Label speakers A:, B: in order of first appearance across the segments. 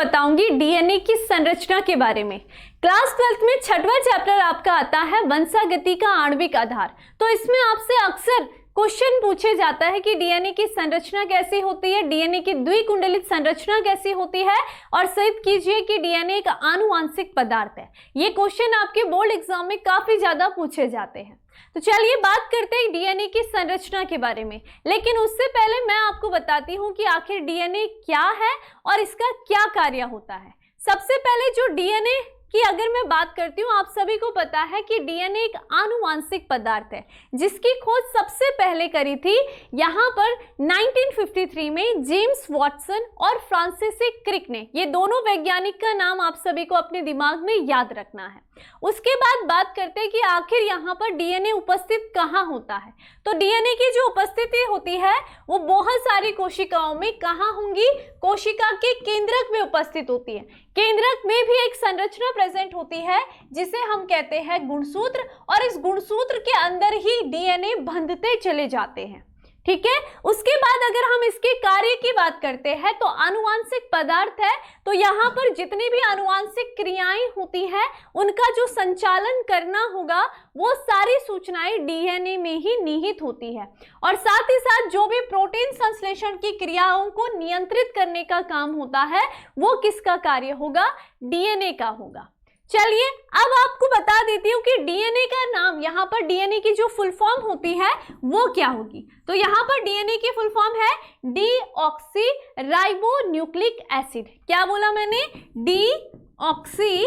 A: बताऊंगी डीएनए की संरचना के बारे में। क्लास 12th में 6वां चैप्टर आपका आता है वंशागति का आणविक आधार। तो इसमें आपसे अक्सर क्वेश्चन पूछे जाता है कि डीएनए की संरचना कैसी होती है, डीएनए की द्विकुंडलित संरचना कैसी होती है, और सिद्ध कीजिए कि डीएनए एक आनुवांशिक पदार्थ है। ये क्वेश्चन आपके बोर्ड एग्जाम में काफी ज्यादा पूछे जाते हैं। तो चलिए बात करते हैं डीएनए की संरचना के बारे में, लेकिन उससे पहले मैं आपको बताती हूँ कि आखिर डीएनए क्या है और इसका क्या कार्य होता है। सबसे पहले जो डीएनए कि अगर मैं बात करती हूँ, आप सभी को पता है कि डीएनए एक आनुवांशिक पदार्थ है जिसकी खोज सबसे पहले करी थी यहाँ पर 1953 में जेम्स वॉटसन और फ्रांसिस क्रिक ने। ये दोनों वैज्ञानिक का नाम आप सभी को अपने दिमाग में याद रखना है। उसके बाद बात करते हैं कि आखिर यहाँ पर डीएनए उपस्थित कहाँ होता है। तो डीएनए की जो उपस्थिति होती है वो बहुत सारी कोशिकाओं में कहाँ होंगी, कोशिका के केंद्रक में उपस्थित होती है। केंद्रक में भी एक संरचना प्रेजेंट होती है जिसे हम कहते हैं गुणसूत्र, और इस गुणसूत्र के अंदर ही डीएनए बंधते चले जाते हैं। ठीक है, उसके बाद अगर हम इसके कार्य की बात करते हैं तो आनुवांशिक पदार्थ है, तो यहाँ पर जितनी भी आनुवांशिक क्रियाएं होती हैं उनका जो संचालन करना होगा वो सारी सूचनाएं डीएनए में ही निहित होती है, और साथ ही साथ जो भी प्रोटीन संश्लेषण की क्रियाओं को नियंत्रित करने का काम होता है वो किसका कार्य होगा, डीएनए का होगा। चलिए अब आपको बता देती हूँ कि डीएनए का नाम, यहाँ पर डीएनए की जो फुल फॉर्म होती है वो क्या होगी। तो यहाँ पर डीएनए की फुल फॉर्म है डीऑक्सी राइबोन्यूक्लिक एसिड। क्या बोला मैंने, डीऑक्सी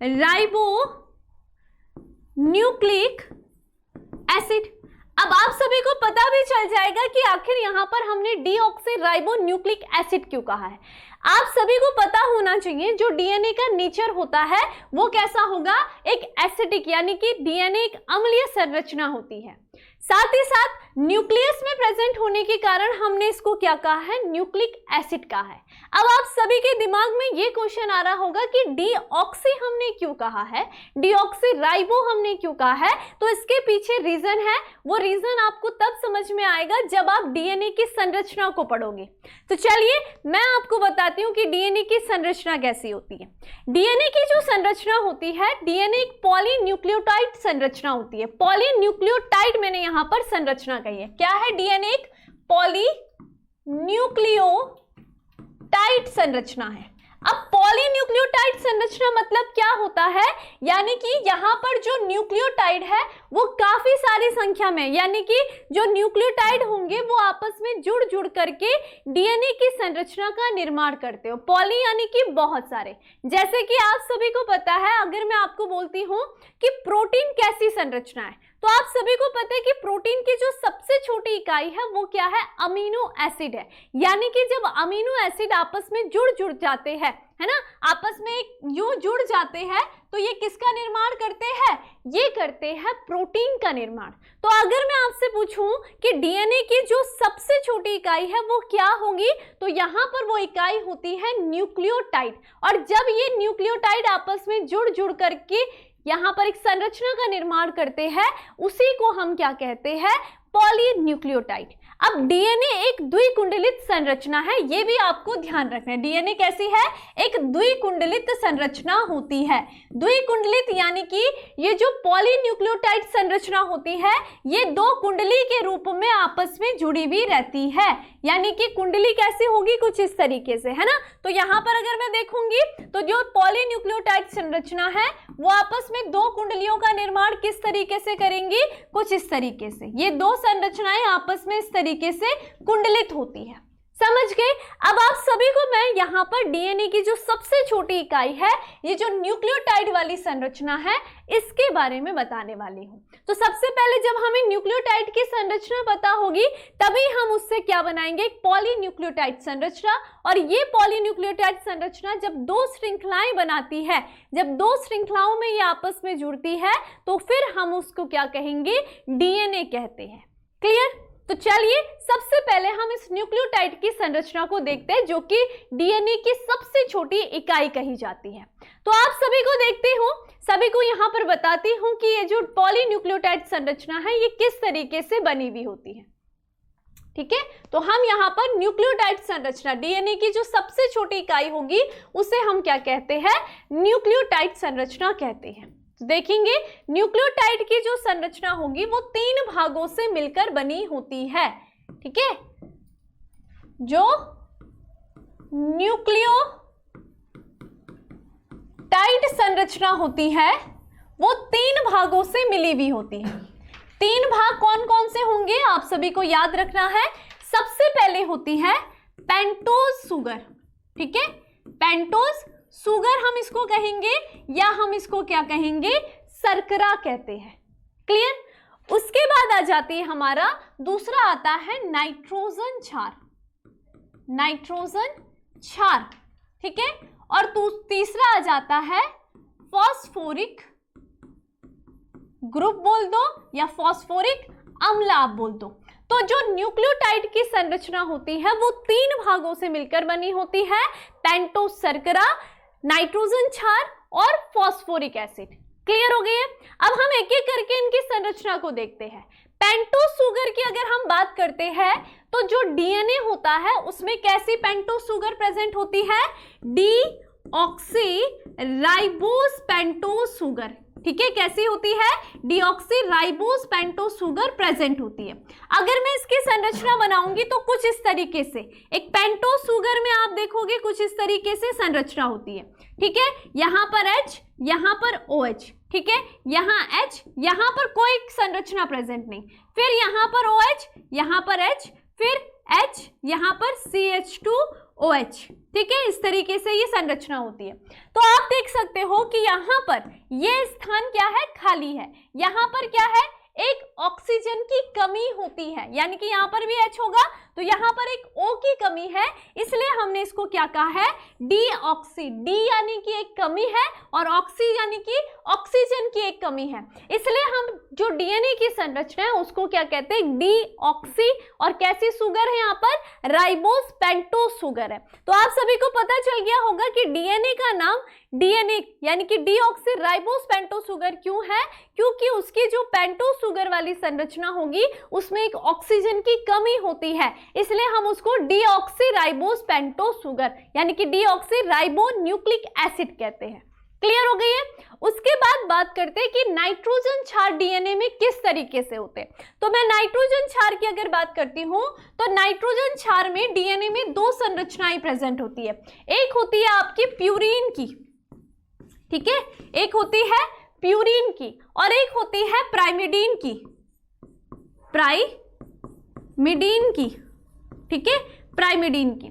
A: राइबोन्यूक्लिक एसिड। अब आप सभी को पता भी चल जाएगा कि आखिर यहाँ पर हमने डीऑक्सी राइबोन्यूक्लिक एसिड क्यों कहा है। आप सभी को पता होना चाहिए जो डीएनए का नेचर होता है वो कैसा होगा, एक एसिडिक, यानी कि डीएनए एक अम्लीय संरचना होती है। साथ ही साथ न्यूक्लियस में प्रेजेंट होने के कारण हमने इसको क्या कहा है, न्यूक्लिक एसिड कहा है। अब आप सभी के दिमाग में ये क्वेश्चन आ रहा होगा कि डीऑक्सी हमने क्यों कहा है, डीऑक्सी राइबो हमने क्यों कहा है। तो इसके पीछे रीजन है, वो रीजन आपको तब समझ में आएगा जब आप डीएनए की संरचना को पढ़ोगे। तो चलिए मैं आपको बताती हूँ कि डीएनए की संरचना कैसी होती है। डीएनए की जो संरचना होती है, डीएनए एक पॉलीन्यूक्लियोटाइड संरचना होती है। पॉलीन्यूक्लियोटाइड मैंने यहाँ पर संरचना कही है। क्या है, डीएनए एक पॉलीन्यूक्लियोटाइड संरचना है। अब पॉलीन्यूक्लियोटाइड संरचना मतलब क्या होता है, यानी कि यहाँ पर जो न्यूक्लियोटाइड है वो काफी सारी संख्या में, यानी कि जो न्यूक्लियोटाइड होंगे वो आपस में जुड़ जुड़ करके डीएनए की संरचना का निर्माण करते हो। पॉली यानी कि बहुत सारे। जैसे कि आप सभी को पता है, अगर मैं आपको बोलती हूँ कि प्रोटीन कैसी संरचना है, तो आप सभी को पता है कि प्रोटीन की जो सबसे छोटी इकाई है वो क्या है, अमीनो एसिड है। यानी कि जब अमीनो एसिड आपस में जुड़ जाते हैं, है ना, आपस में यूं जुड़ जाते हैं, तो ये किसका निर्माण करते हैं, ये करते हैं प्रोटीन का निर्माण। तो अगर मैं आपसे पूछूं कि डीएनए की जो सबसे छोटी इकाई है वो क्या होगी, तो यहाँ पर वो इकाई होती है न्यूक्लियोटाइड। और जब ये न्यूक्लियोटाइड आपस में जुड़ करके यहाँ पर एक संरचना का निर्माण करते हैं, उसी को हम क्या कहते हैं, पॉलीन्यूक्लियोटाइड। अब डीएनए एक द्विकुंडलित संरचना है, ये भी आपको ध्यान रखना है। डीएनए कैसी है, एक द्विकुंडलित संरचना होती है। द्विकुंडलित यानी कि ये जो पॉलीन्यूक्लियोटाइड संरचना होती है ये दो कुंडली के रूप में आपस में जुड़ी हुई रहती है। यानी कि कुंडली कैसी होगी, कुछ इस तरीके से, है ना। तो यहाँ पर अगर मैं देखूंगी तो जो पॉलीन्यूक्लियोटाइड संरचना है वो आपस में दो कुंडलियों का निर्माण किस तरीके से करेंगी, कुछ इस तरीके से। ये दो संरचनाएं आपस में इस तरीके से कुंडलित होती है। समझ गए। अब आप सभी को मैं यहाँ पर डीएनए की जो सबसे छोटी इकाई है, ये जो न्यूक्लियोटाइड वाली संरचना है, इसके बारे में बताने वाली हूँ। तो सबसे पहले जब हमें न्यूक्लियोटाइड की संरचना पता होगी तभी हम उससे क्या बनाएंगे, एक पॉलीन्यूक्लियोटाइड संरचना। और ये पॉलीन्यूक्लियोटाइड संरचना जब दो श्रृंखलाएं बनाती है, जब दो श्रृंखलाओं में ये आपस में जुड़ती है, तो फिर हम उसको क्या कहेंगे, डीएनए कहते हैं। क्लियर। तो चलिए सबसे पहले हम इस न्यूक्लियोटाइड की संरचना को देखते हैं, जो कि डीएनए की सबसे छोटी इकाई कही जाती है। तो आप सभी को देखते हो, सभी को यहाँ पर बताती हूँ कि ये जो पॉलीन्यूक्लियोटाइड संरचना है ये किस तरीके से बनी हुई होती है। ठीक है, तो हम यहाँ पर न्यूक्लियोटाइड संरचना, डीएनए की जो सबसे छोटी इकाई होगी उसे हम क्या कहते हैं, न्यूक्लियोटाइड संरचना कहते हैं। तो देखेंगे न्यूक्लियोटाइड की जो संरचना होगी वो 3 भागों से मिलकर बनी होती है। ठीक है, जो न्यूक्लियोटाइड संरचना होती है वो 3 भागों से मिली हुई होती है। 3 भाग कौन कौन से होंगे आप सभी को याद रखना है। सबसे पहले होती है पेंटोज सुगर। ठीक है, पेंटोज सुगर हम इसको कहेंगे, या हम इसको क्या कहेंगे, शर्करा कहते हैं। क्लियर। उसके बाद आ जाती है हमारा दूसरा आता है नाइट्रोजन क्षार, नाइट्रोजन क्षार। ठीक है, और तीसरा आ जाता है फॉस्फोरिक ग्रुप बोल दो या फॉस्फोरिक अम्ल आप बोल दो। तो जो न्यूक्लियोटाइड की संरचना होती है वो 3 भागों से मिलकर बनी होती है, पेंटोज शर्करा, नाइट्रोजन क्षार और फॉस्फोरिक एसिड। क्लियर हो गई है। अब हम एक एक करके इनकी संरचना को देखते हैं। पेंटोज सुगर की अगर हम बात करते हैं तो जो डीएनए होता है उसमें कैसी पेंटोज सुगर प्रेजेंट होती है, डीऑक्सीराइबोस पेंटोज सुगर। ठीक है, कैसी होती है, डीऑक्सीराइबोस पेंटोज सुगर प्रेजेंट होती है। अगर मैं इसकी संरचना बनाऊंगी तो कुछ इस तरीके से, एक पेंटोज सुगर में आप देखोगे कुछ इस तरीके से संरचना होती है। ठीक है, यहां पर H, यहां पर OH। ठीक है, यहां H, यहां पर कोई संरचना प्रेजेंट नहीं, फिर यहां पर OH, यहां पर H, फिर H, यहां पर CH2OH। ठीक है, इस तरीके से ये संरचना होती है। तो आप देख सकते हो कि यहां पर ये स्थान क्या है, खाली है। यहां पर क्या है, एक ऑक्सीजन की कमी होती है, यानी कि यहां पर भी H होगा तो यहां पर एक O की कमी है, इसलिए हमने इसको क्या कहा है, डीऑक्सी। डी यानी कि एक कमी है और ऑक्सी यानी कि ऑक्सीजन की एक कमी है, इसलिए हम जो डीएनए की संरचना है उसको क्या कहते हैं, डीऑक्सी। और कैसी सुगर है यहाँ पर, राइबोस पेंटोज सुगर है। तो आप सभी को पता चल गया होगा कि डीएनए का नाम डीएनए यानी कि डीऑक्सीराइबोस पेंटोज सुगर क्यों है, क्योंकि उसकी जो पेंटोज सुगर वाली संरचना होगी उसमें एक ऑक्सीजन की कमी होती है, इसलिए हम उसको डीऑक्सीराइबोस पेंटोज सुगर यानी कि डीऑक्सीराइबो न्यूक्लिक एसिड कहते हैं। क्लियर हो गई है। उसके बाद बात करते हैं कि नाइट्रोजन क्षार डीएनए में किस तरीके से होते हैं। तो मैं नाइट्रोजन क्षार की अगर बात करती हूं तो नाइट्रोजन क्षार में डीएनए में 2 संरचनाएं प्रेजेंट होती है। एक होती है आपकी प्यूरीन की, ठीक है, एक होती है प्यूरीन की और एक होती है प्राइमिडीन की, प्राइमिडीन की। ठीक है, प्राइमिडीन की।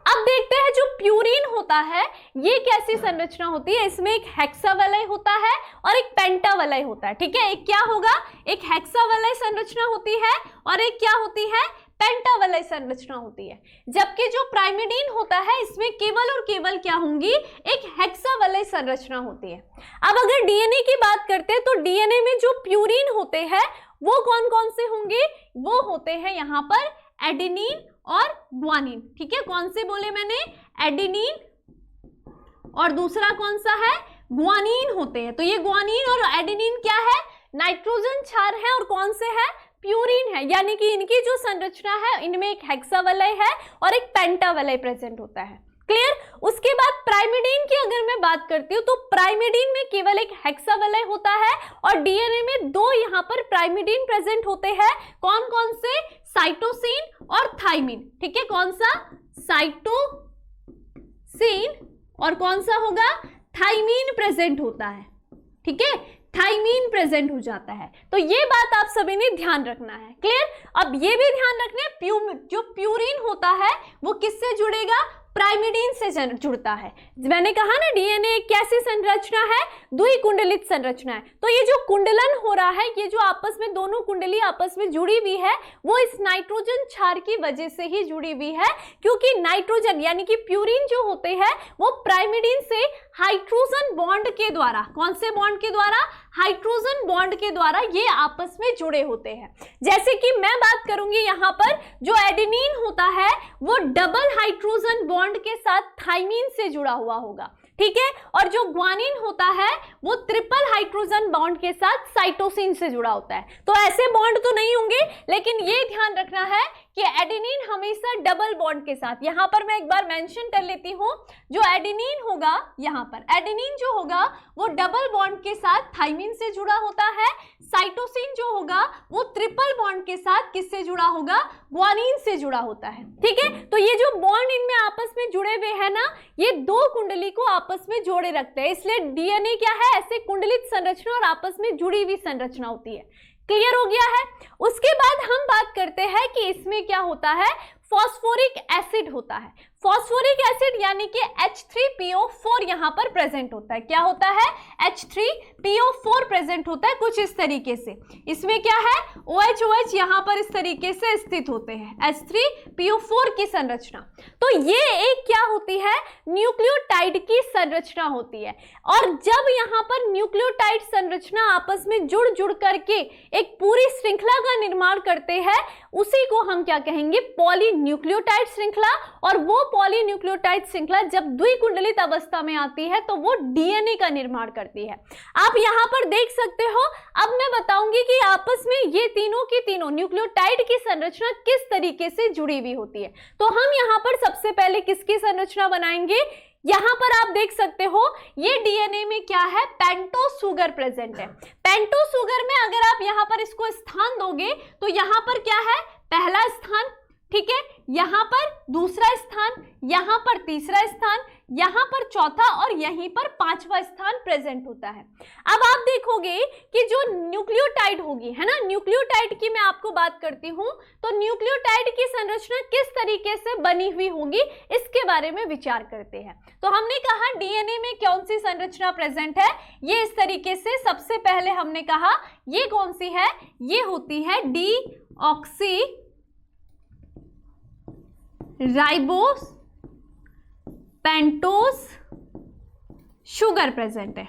A: अब देखते हैं जो प्यूरीन होता है ये कैसी संरचना होती है। इसमें एक हेक्सावलय होता है और एक पेंटावलय होता है। ठीक है, एक क्या होगा, एक हेक्सावलय संरचना होती है और एक क्या होती है, पेंटावलय संरचना होती है। जबकि जो प्राइमिडीन होता है इसमें केवल और केवल क्या होंगी, एक हेक्सावलय संरचना होती है। अब अगर डीएनए की बात करते हैं तो डीएनए में जो प्यूरीन होते हैं वो कौन कौन से होंगे, वो होते हैं यहाँ पर एडेनिन और ग्वानिन। ठीक है, कौन से बोले मैंने, एडेनिन और दूसरा कौन सा है, ग्वानिन होते हैं। तो ये ग्वानिन और एडेनिन क्या है, नाइट्रोजन क्षार है और कौन से है, प्यूरीन है। यानी कि इनकी जो संरचना है इनमें एक हेक्सावलय है और एक पेंटावलय प्रेजेंट होता है। क्लियर। उसके बाद प्राइमिडीन की अगर मैं बात करती हूँ तो प्राइमिडीन में केवल एक हेक्सावलय होता है और डीएनए में 2 यहाँ पर प्राइमिडीन प्रेजेंट होते हैं। कौन कौन से, साइटोसिन और थाइमिन। ठीक है, कौन सा, साइटोसिन और कौन सा होगा, थाइमिन प्रेजेंट होता है। ठीक है, थाइमिन प्रेजेंट हो जाता है। तो ये बात आप सभी ने ध्यान रखना है। क्लियर। अब ये भी ध्यान रखना है जो प्यूरीन होता है वो किससे जुड़ेगा, प्राइमिडीन से जुड़ता है। मैंने कहा ना डीएनए कैसी संरचना है, द्विकुंडलित संरचना है। तो ये जो कुंडलन हो रहा है, ये जो आपस में दोनों कुंडली आपस में जुड़ी हुई है वो इस नाइट्रोजन क्षार की वजह से ही जुड़ी हुई है, क्योंकि नाइट्रोजन यानी कि प्यूरीन जो होते हैं वो प्राइमिडीन से हाइड्रोजन बॉन्ड के द्वारा, कौन से बॉन्ड के द्वारा, हाइड्रोजन बॉन्ड के द्वारा ये आपस में जुड़े होते हैं। जैसे कि मैं बात करूंगी यहाँ पर जो एडेनिन होता है वो डबल हाइड्रोजन बॉन्ड के साथ थाइमिन से जुड़ा हुआ होगा। ठीक है, और जो ग्वानिन होता है वो ट्रिपल हाइड्रोजन बॉन्ड के साथ साइटोसिन से जुड़ा होता है। तो ऐसे बॉन्ड तो नहीं होंगे, लेकिन ये ध्यान रखना है कि एडेनिन हमेशा डबल बॉन्ड के साथ, यहां पर मैं एक बार मेंशन कर लेती हूं, जो एडेनिन होगा यहां पर एडेनिन जो होगा वो डबल बॉन्ड के साथ थाइमिन से जुड़ा होता है। साइटोसिन जो होगा वो ट्रिपल बॉन्ड के साथ किससे जुड़ा होगा, ग्वानिन से जुड़ा होता है। ठीक है, तो ये जो बॉन्ड इनमें आपस में जुड़े हुए हैं ना, ये दो कुंडली को आपस में जोड़े रखते हैं, इसलिए डीएनए क्या है, ऐसे कुंडलित संरचना और आपस में जुड़ी हुई संरचना होती है। क्लियर हो गया है। उसके बाद हम बात करते हैं कि इसमें क्या होता है, फॉस्फोरिक एसिड होता है। फॉस्फोरिक एसिड यानी कि H3PO4 यहां पर प्रेजेंट होता है। क्या होता है, H3PO4 प्रेजेंट होता है कुछ इस तरीके से। इसमें क्या है, OH यहां पर इस तरीके से स्थित होते हैं, H3PO4 की संरचना। तो ये एक क्या होती है, न्यूक्लियोटाइड की संरचना होती है। और जब यहां पर न्यूक्लियोटाइड संरचना आपस में जुड़ करके एक पूरी श्रृंखला का निर्माण करते हैं, उसी को हम क्या कहेंगे, पॉलीन्यूक्लियोटाइड श्रृंखला। और वो पॉलीन्यूक्लियोटाइड श्रृंखला जब द्विकुंडलित अवस्था में आती है तो वो डीएनए का निर्माण करती है। आप यहां पर देख सकते हो। अब मैं बताऊंगी कि आपस में ये तीनों की तीनों न्यूक्लियोटाइड की संरचना किस तरीके से जुड़ी हुई होती है। तो हम यहां पर सबसे पहले किसकी संरचना बनाएंगे, यहां पर आप देख सकते हो ये डीएनए में क्या है, पेंटोस शुगर प्रेजेंट है। पेंटोस शुगर में अगर आप यहां पर इसको स्थान दोगे तो यहां पर क्या है, पहला स्थान, ठीक है, यहां पर दूसरा स्थान, यहां पर तीसरा स्थान, यहां पर चौथा और यहीं पर पांचवा स्थान प्रेजेंट होता है। अब आप देखोगे कि जो न्यूक्लियोटाइड होगी, है ना, न्यूक्लियोटाइड की मैं आपको बात करती हूं, तो न्यूक्लियोटाइड की संरचना किस तरीके से बनी हुई होगी इसके बारे में विचार करते हैं। तो हमने कहा डीएनए में कौन सी संरचना प्रेजेंट है, ये इस तरीके से। सबसे पहले हमने कहा ये कौन सी है, ये होती है deoxy ribose pentose sugar present है।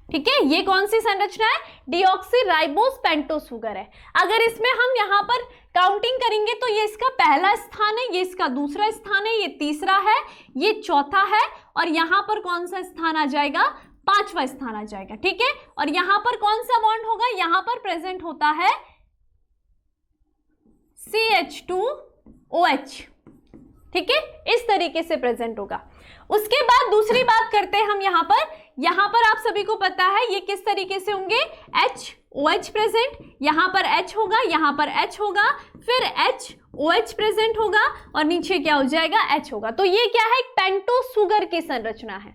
A: ठीक है, ये कौन सी संरचना है, डीऑक्सी राइबोस पेंटोस शुगर है। अगर इसमें हम यहां पर काउंटिंग करेंगे तो ये इसका पहला स्थान है, ये इसका दूसरा स्थान है, ये तीसरा है, ये चौथा है, और यहां पर कौन सा स्थान आ जाएगा, पांचवा स्थान आ जाएगा। ठीक है, और यहां पर कौन सा बॉन्ड होगा, यहां पर प्रेजेंट होता है CH2OH। ठीक है, इस तरीके से प्रेजेंट होगा। उसके बाद दूसरी बात करते हैं हम यहां पर आप सभी को पता है ये किस तरीके से होंगे, HOH प्रेजेंट, यहां पर H होगा, यहां पर H होगा, फिर HOH प्रेजेंट होगा और नीचे क्या हो जाएगा, H होगा। तो ये क्या है, एक पेंटोस शुगर की संरचना है।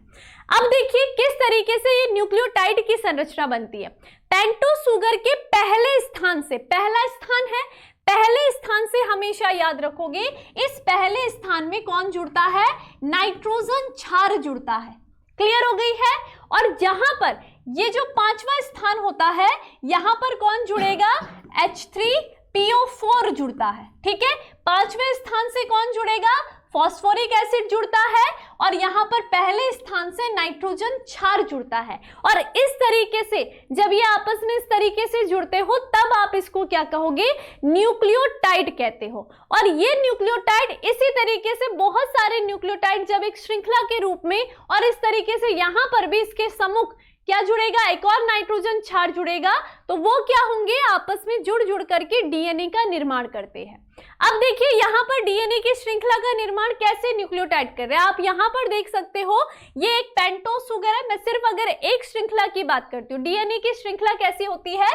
A: अब देखिए किस तरीके से ये न्यूक्लियोटाइड की संरचना बनती है। पेंटोस शुगर के पहले स्थान से, पहला स्थान है, पहले स्थान से हमेशा याद रखोगे, इस पहले स्थान में कौन जुड़ता है, नाइट्रोजन क्षार जुड़ता है। क्लियर हो गई है। और जहां पर ये जो पांचवा स्थान होता है, यहां पर कौन जुड़ेगा, H3PO4 जुड़ता है। ठीक है, पांचवें स्थान से कौन जुड़ेगा, फॉस्फोरिक एसिड जुड़ता है, और यहां पर पहले स्थान से नाइट्रोजन क्षार जुड़ता है। और इस तरीके से जब ये आपस में इस तरीके से जुड़ते हो तब आप इसको क्या कहोगे, न्यूक्लियोटाइड कहते हो। और ये न्यूक्लियोटाइड इसी तरीके से बहुत सारे न्यूक्लियोटाइड जब एक श्रृंखला के रूप में, और इस तरीके से यहां पर भी इसके सम्मुख क्या जुड़ेगा, एक और नाइट्रोजन क्षार जुड़ेगा, तो वो क्या होंगे, आपस में जुड़ करके डीएनए का निर्माण करते हैं। अब देखिए यहां पर डीएनए की श्रृंखला का निर्माण कैसे न्यूक्लियोटाइड कर रहे हैं, आप यहां पर देख सकते हो ये एक पेंटोस शुगर है। मैं सिर्फ अगर एक श्रृंखला की बात करती हूँ, डीएनए की श्रृंखला कैसी होती है,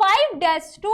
A: 5' to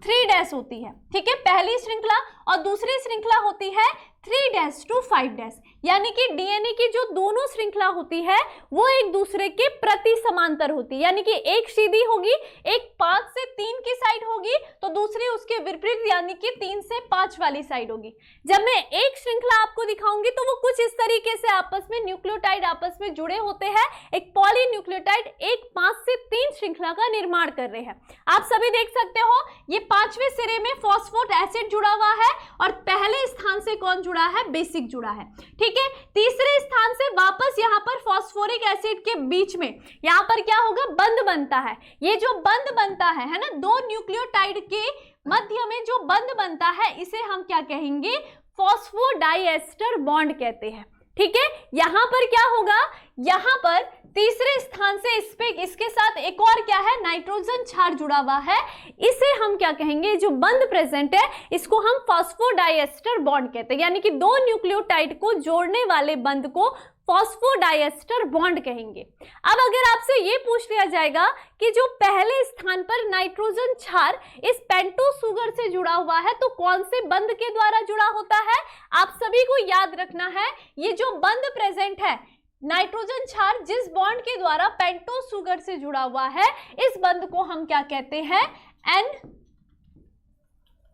A: 3' होती है। ठीक है, पहली श्रृंखला, और दूसरी श्रृंखला होती है 3' to 5', यानी कि डीएनए की जो दोनों श्रृंखला होती है वो एक दूसरे के प्रति समांतर होती है, यानी कि एक सीधी होगी, एक 5 से 3 की साइड होगी, तो दूसरी उसके विपरीत यानी कि 3 से 5 वाली साइड होगी। जब मैं एक श्रृंखला आपको दिखाऊंगी तो वो कुछ इस तरीके से आपस में न्यूक्लियोटाइड आपस में जुड़े होते हैं, एक पॉलीन्यूक्लियोटाइड एक 5 से 3 श्रृंखला का निर्माण कर रहे हैं। आप सभी देख सकते हो ये पांचवें सिरे में फॉस्फोरिक एसिड जुड़ा हुआ है, और पहले स्थान से कौन जुड़ा है, बेसिक जुड़ा है। ठीक है, तीसरे स्थान से वापस यहां पर फॉस्फोरिक एसिड के बीच में यहां पर क्या होगा, बंध बनता है। ये जो बंध बनता है ना, दो न्यूक्लियोटाइड के मध्य में जो बंध बनता है, इसे हम क्या कहेंगे, फॉस्फोडाइएस्टर बॉन्ड कहते हैं। ठीक है, यहां पर क्या होगा, यहां पर तीसरे स्थान से इसके साथ एक और क्या है, नाइट्रोजन क्षार जुड़ा हुआ है, इसे हम क्या कहेंगे, जो बंध प्रेजेंट है इसको हम फॉस्फोडाइएस्टर बॉन्ड कहते हैं, यानी कि दो न्यूक्लियोटाइड को जोड़ने वाले बंध को फॉस्फोडाइएस्टर बॉन्ड कहेंगे। अब अगर आपसे ये पूछ लिया जाएगा कि जो पहले स्थान पर नाइट्रोजन क्षार इस पेंटोस शुगर से जुड़ा हुआ है, तो कौन से बंध के द्वारा जुड़ा होता है, आप सभी को याद रखना है, ये जो बंध प्रेजेंट है नाइट्रोजन क्षार जिस बॉन्ड के द्वारा पेंटोस शुगर से जुड़ा हुआ है, इस बंध को हम क्या कहते हैं, एन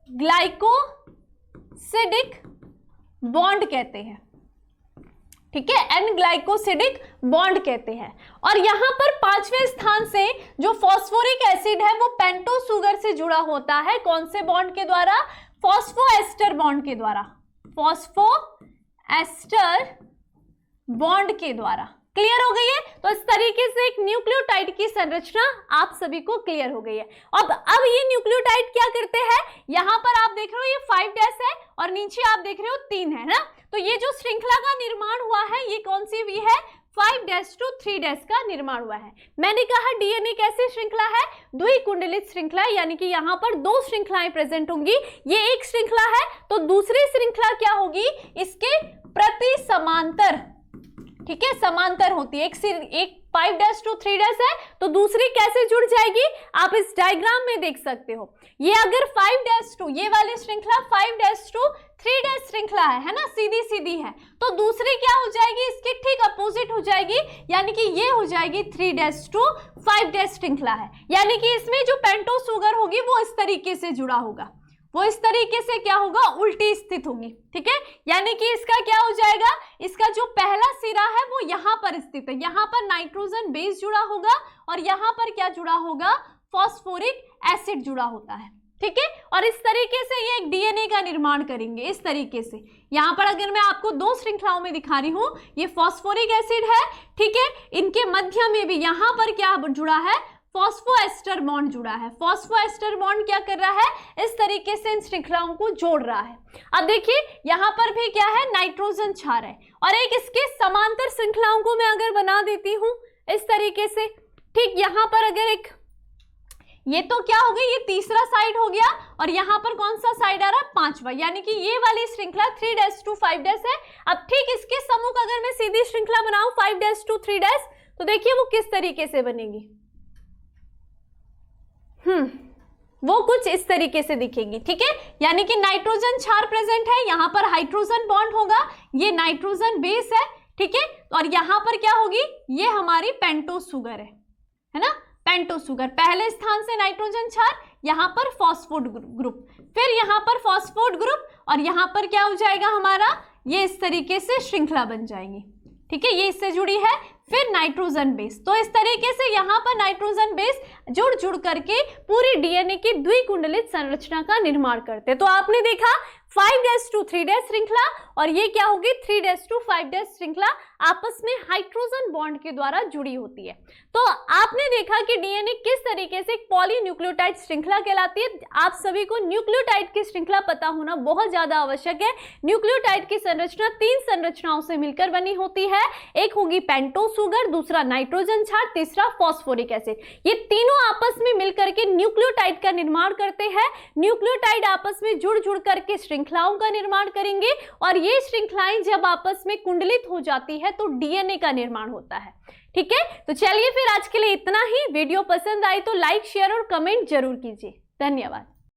A: ग्लाइकोसिडिक बॉन्ड कहते हैं, ठीक है, एन ग्लाइकोसिडिक बॉन्ड कहते हैं। और यहां पर पांचवें स्थान से जो फॉस्फोरिक एसिड है वो पेंटोस शुगर से जुड़ा होता है, कौन से बॉन्ड के द्वारा, फॉस्फोएस्टर बॉन्ड के द्वारा, फॉस्फोएस्टर बॉन्ड के द्वारा। क्लियर हो गई है, तो इस तरीके से एक न्यूक्लियोटाइड की संरचना आप सभी को क्लियर हो गई है। अब ये न्यूक्लियोटाइड क्या करते हैं, यहां पर आप देख रहे हो ये 5 डैश है और नीचे आप देख रहे हो 3 है ना, तो ये जो श्रृंखला का निर्माण हुआ है ये कौन सी हुई है, 5 डैश टू 3 डैश का निर्माण हुआ है। मैंने कहा डीएनए कैसी श्रृंखला है, द्विकुंडलित श्रृंखला है, यानी कि यहाँ पर 2 श्रृंखलाएं प्रेजेंट होंगी, ये एक श्रृंखला है तो दूसरी श्रृंखला क्या होगी, इसके प्रति समांतर, ठीक है, समांतर होती है, एक 5 डैश टू 3 डैश है तो दूसरी कैसे जुड़ जाएगी, आप इस डायग्राम में देख सकते हो। ये अगर 5 डैश टू, ये वाली श्रृंखला 5 डैश टू 3 डैश श्रृंखला है ना, सीधी सीधी है, तो दूसरी क्या हो जाएगी, इसके ठीक अपोजिट हो जाएगी, यानी कि ये हो जाएगी 3 डैश टू 5 डैश श्रृंखला है, यानी कि इसमें जो पेंटोस शुगर होगी वो इस तरीके से जुड़ा होगा, वो इस तरीके से क्या होगा, उल्टी स्थित होगी, ठीक है, यानी कि इसका क्या हो जाएगा, इसका जो पहला सिरा है वो यहाँ पर स्थित है, यहाँ पर नाइट्रोजन बेस जुड़ा होगा और यहाँ पर क्या जुड़ा होगा, फॉस्फोरिक एसिड जुड़ा होता है, ठीक है, और इस तरीके से ये एक डीएनए का निर्माण करेंगे, इस तरीके से। यहाँ पर अगर मैं आपको 2 श्रृंखलाओं में दिखा रही हूँ, ये फॉस्फोरिक एसिड है, ठीक है, इनके मध्य में भी यहाँ पर क्या जुड़ा है, फॉस्फोएस्टर बॉन्ड जुड़ा है। फॉस्फोएस्टर बॉन्ड क्या कर रहा है, इस तरीके से इन श्रृंखलाओं को जोड़ रहा है। अब देखिए यहाँ पर भी क्या है, नाइट्रोजन क्षार है, और एक इसके समांतर श्रृंखलाओं को मैं अगर बना देती हूं इस तरीके से, ठीक, यहाँ पर अगर एक, ये तो क्या हो गई, ये तीसरा साइड हो गया, और यहाँ पर कौन सा साइड आ रहा है, 5वां, यानी कि ये वाली श्रृंखला 3 डैश टू 5 डैश है। अब ठीक इसके सम्मुख अगर मैं सीधी श्रृंखला बनाऊं 5 डैश टू 3 डैश, तो देखिए वो किस तरीके से बनेगी, वो कुछ इस तरीके से दिखेगी, ठीक है, यानी कि नाइट्रोजन क्षार प्रेजेंट है, यहाँ पर हाइड्रोजन बॉन्ड होगा, ये नाइट्रोजन बेस है, ठीक है, और यहाँ पर क्या होगी, ये हमारी पेंटोस शुगर है ना, पेंटोस शुगर, पहले स्थान से नाइट्रोजन क्षार, यहाँ पर फॉस्फोड ग्रुप, फिर यहाँ पर फॉस्फोड ग्रुप, और यहाँ पर क्या हो जाएगा हमारा, ये इस तरीके से श्रृंखला बन जाएंगी, ठीक है, ये इससे जुड़ी है, फिर नाइट्रोजन बेस, तो इस तरीके से यहाँ पर नाइट्रोजन बेस जुड़ करके पूरी डीएनए की द्विकुंडलित संरचना का निर्माण करते हैं। तो आपने देखा 5 डैश टू 3 डैश श्रृंखला, और ये क्या होगी, 3 डैश टू 5 डैश श्रृंखला आपस में हाइड्रोजन बॉन्ड के द्वारा जुड़ी होती है। तो आपने देखा कि डीएनए किस तरीके से एक पॉलीन्यूक्लियोटाइड श्रृंखला कहलाती है। आप सभी को न्यूक्लियोटाइड की श्रृंखला पता होना बहुत ज्यादा आवश्यक है। न्यूक्लियोटाइड की संरचना 3 संरचनाओं से मिलकर बनी होती है, एक होगी पेंटोस शुगर, दूसरा नाइट्रोजन क्षार, तीसरा फॉस्फोरिक एसिड। ये तीनों आपस में मिलकर के न्यूक्लियोटाइड का निर्माण करते हैं। न्यूक्लियोटाइड आपस में जुड़ करके श्रृंखलाओं का निर्माण करेंगे, और ये श्रृंखलाएं जब आपस में कुंडलित हो जाती है तो डीएनए का निर्माण होता है, ठीक है। तो चलिए फिर आज के लिए इतना ही। वीडियो पसंद आई तो लाइक, शेयर और कमेंट जरूर कीजिए। धन्यवाद।